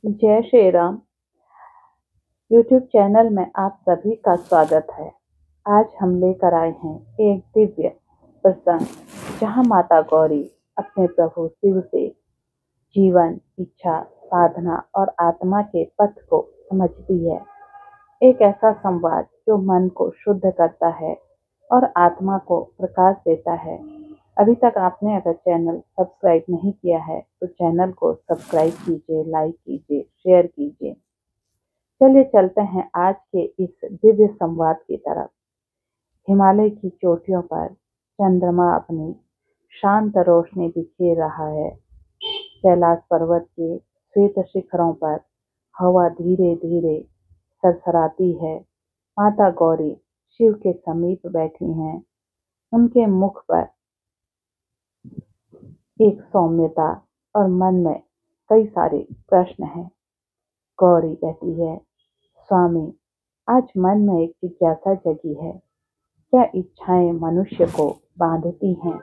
जय Shri Ram. YouTube channel में आप सभी का स्वागत है। आज हम लेकर आए हैं एक दिव्य प्रसंग, जहां माता गौरी अपने प्रभु शिव से जीवन, इच्छा, साधना और आत्मा के पथ को समझती है। एक ऐसा संवाद जो मन को शुद्ध करता है और आत्मा को प्रकाश देता है। अभी तक आपने अगर चैनल सब्सक्राइब नहीं किया है तो चैनल को सब्सक्राइब कीजिए, लाइक कीजिए, शेयर कीजिए। चलिए चलते हैं आज के इस दिव्य संवाद की तरफ। हिमालय की चोटियों पर चंद्रमा अपनी शांत रोशनी बिखेर रहा है। कैलाश पर्वत के श्वेत शिखरों पर हवा धीरे धीरे सरसराती है। माता गौरी शिव के समीप बैठी हैं। उनके मुख पर एक सौम्यता और मन में कई सारे प्रश्न हैं। गौरी कहती है, स्वामी, आज मन में एक जिज्ञासा जगी है। क्या इच्छाएं मनुष्य को बांधती हैं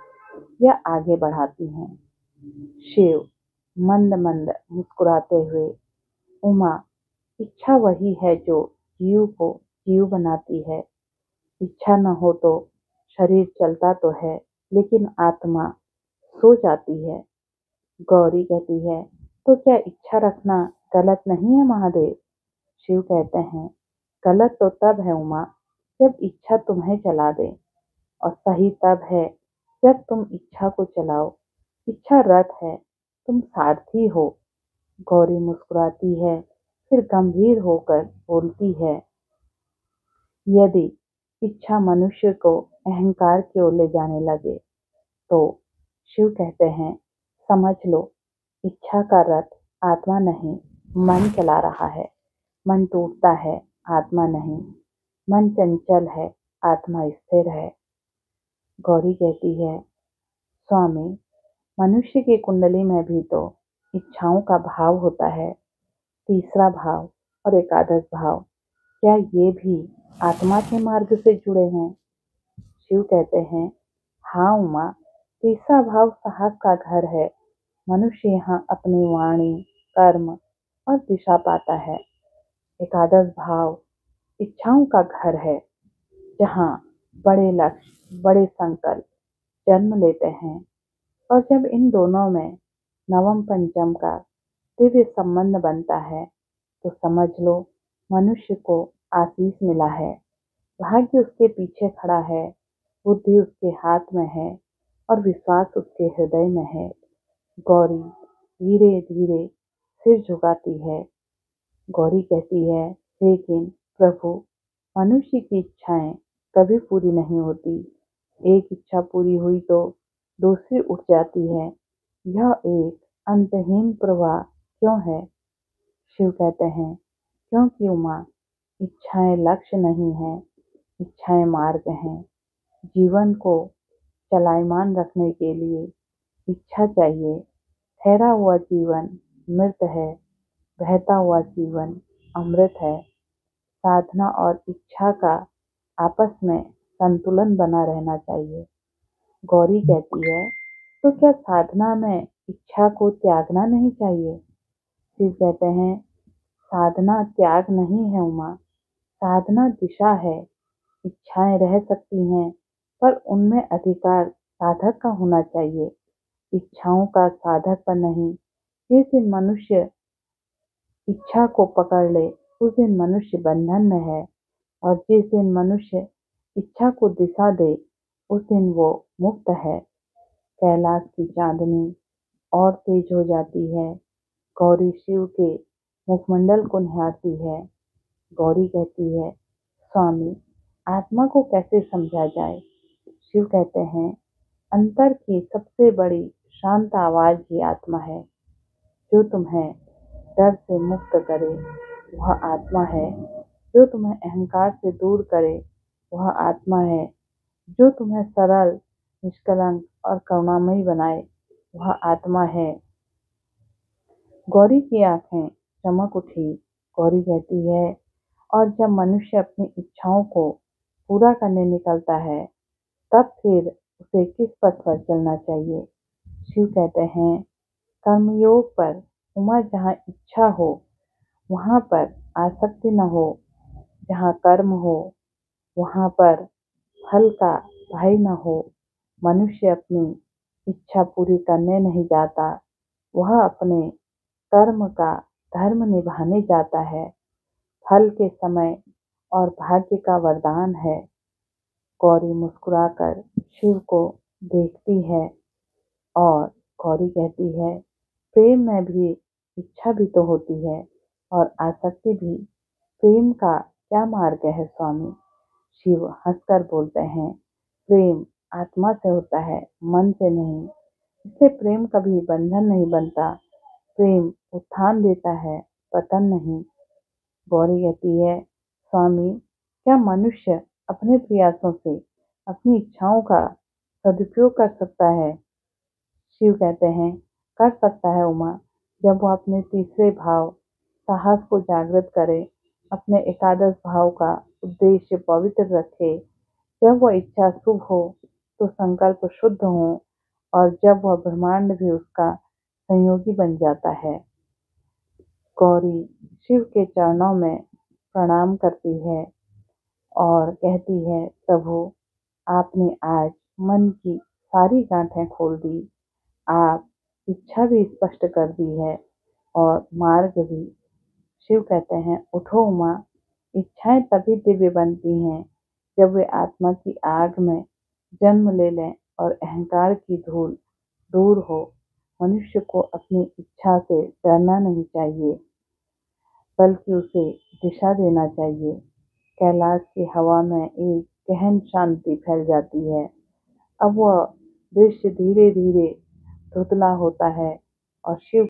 या आगे बढ़ाती हैं? शिव मंद मंद मुस्कुराते हुए, उमा, इच्छा वही है जो जीव को जीव बनाती है। इच्छा न हो तो शरीर चलता तो है, लेकिन आत्मा सो जाती है। गौरी कहती है, तो क्या इच्छा रखना गलत नहीं है महादेव? शिव कहते हैं, गलत तो तब है उमा, जब इच्छा तुम्हें चला दे, और सही तब है जब तुम इच्छा को चलाओ। इच्छा रथ है, तुम सारथी हो। गौरी मुस्कुराती है, फिर गंभीर होकर बोलती है, यदि इच्छा मनुष्य को अहंकार की ओर ले जाने लगे तो शिव कहते हैं, समझ लो, इच्छा का रथ आत्मा नहीं, मन चला रहा है। मन टूटता है, आत्मा नहीं। मन चंचल है, आत्मा स्थिर है। गौरी कहती है, स्वामी, मनुष्य की कुंडली में भी तो इच्छाओं का भाव होता है। तीसरा भाव और एकादश भाव, क्या ये भी आत्मा के मार्ग से जुड़े हैं? शिव कहते हैं, हाँ उमा, तीसरा भाव साहस का घर है। मनुष्य यहाँ अपनी वाणी, कर्म और दिशा पाता है। एकादश भाव इच्छाओं का घर है, जहाँ बड़े लक्ष्य, बड़े संकल्प जन्म लेते हैं। और जब इन दोनों में नवम पंचम का दिव्य संबंध बनता है तो समझ लो, मनुष्य को आशीष मिला है। भाग्य उसके पीछे खड़ा है, बुद्धि उसके हाथ में है और विश्वास उसके हृदय में है। गौरी धीरे धीरे सिर झुकाती है। गौरी कहती है, लेकिन प्रभु, मनुष्य की इच्छाएं कभी पूरी नहीं होती। एक इच्छा पूरी हुई तो दूसरी उठ जाती है। यह एक अंतहीन प्रवाह क्यों है? शिव कहते हैं, क्योंकि उमा, इच्छाएं लक्ष्य नहीं है, इच्छाएं मार्ग हैं। जीवन को चलायमान रखने के लिए इच्छा चाहिए। ठहरा हुआ जीवन मृत है, बहता हुआ जीवन अमृत है। साधना और इच्छा का आपस में संतुलन बना रहना चाहिए। गौरी कहती है, तो क्या साधना में इच्छा को त्यागना नहीं चाहिए? शिव कहते हैं, साधना त्याग नहीं है उमा, साधना दिशा है। इच्छाएं रह सकती हैं, पर उनमें अधिकार साधक का होना चाहिए, इच्छाओं का साधक पर नहीं। जिस दिन मनुष्य इच्छा को पकड़ ले, उस दिन मनुष्य बंधन में है, और जिस दिन मनुष्य इच्छा को दिशा दे, उस दिन वो मुक्त है। कैलाश की चांदनी और तेज हो जाती है। गौरी शिव के मुखमंडल को निहारती है। गौरी कहती है, स्वामी, आत्मा को कैसे समझा जाए? शिव कहते हैं, अंतर की सबसे बड़ी शांत आवाज ही आत्मा है। जो तुम्हें डर से मुक्त करे वह आत्मा है। जो तुम्हें अहंकार से दूर करे वह आत्मा है। जो तुम्हें सरल, निष्कलंक और करुणामयी बनाए वह आत्मा है। गौरी की आंखें चमक उठी। गौरी कहती है, और जब मनुष्य अपनी इच्छाओं को पूरा करने निकलता है, तब फिर उसे किस पथ पर चलना चाहिए? शिव कहते हैं, कर्मयोग पर उमा, जहाँ इच्छा हो वहाँ पर आसक्ति न हो। जहाँ कर्म हो वहाँ पर फल का भय न हो। मनुष्य अपनी इच्छा पूरी करने नहीं जाता, वह अपने कर्म का धर्म निभाने जाता है। फल के समय और भाग्य का वरदान है। गौरी मुस्कुराकर शिव को देखती है और गौरी कहती है, प्रेम में भी इच्छा भी तो होती है और आसक्ति भी। प्रेम का क्या मार्ग है स्वामी? शिव हंसकर बोलते हैं, प्रेम आत्मा से होता है, मन से नहीं। इससे प्रेम कभी बंधन नहीं बनता। प्रेम उत्थान देता है, पतन नहीं। गौरी कहती है, स्वामी क्या मनुष्य अपने प्रयासों से अपनी इच्छाओं का सदुपयोग कर सकता है? शिव कहते हैं, कर सकता है उमा, जब वह अपने तीसरे भाव साहस को जागृत करे, अपने एकादश भाव का उद्देश्य पवित्र रखे, जब वह इच्छा शुभ हो तो संकल्प शुद्ध हो और जब वह ब्रह्मांड भी उसका संयोगी बन जाता है। गौरी शिव के चरणों में प्रणाम करती है और कहती है, प्रभु आपने आज मन की सारी गांठें खोल दी। आप इच्छा भी स्पष्ट कर दी है और मार्ग भी। शिव कहते हैं, उठो उमा, इच्छाएं तभी दिव्य बनती हैं जब वे आत्मा की आग में जन्म ले लें और अहंकार की धूल दूर हो। मनुष्य को अपनी इच्छा से डरना नहीं चाहिए, बल्कि उसे दिशा देना चाहिए। कैलाश की हवा में एक गहन शांति फैल जाती है। अब वह दृश्य धीरे धीरे धुंधला होता है और शिव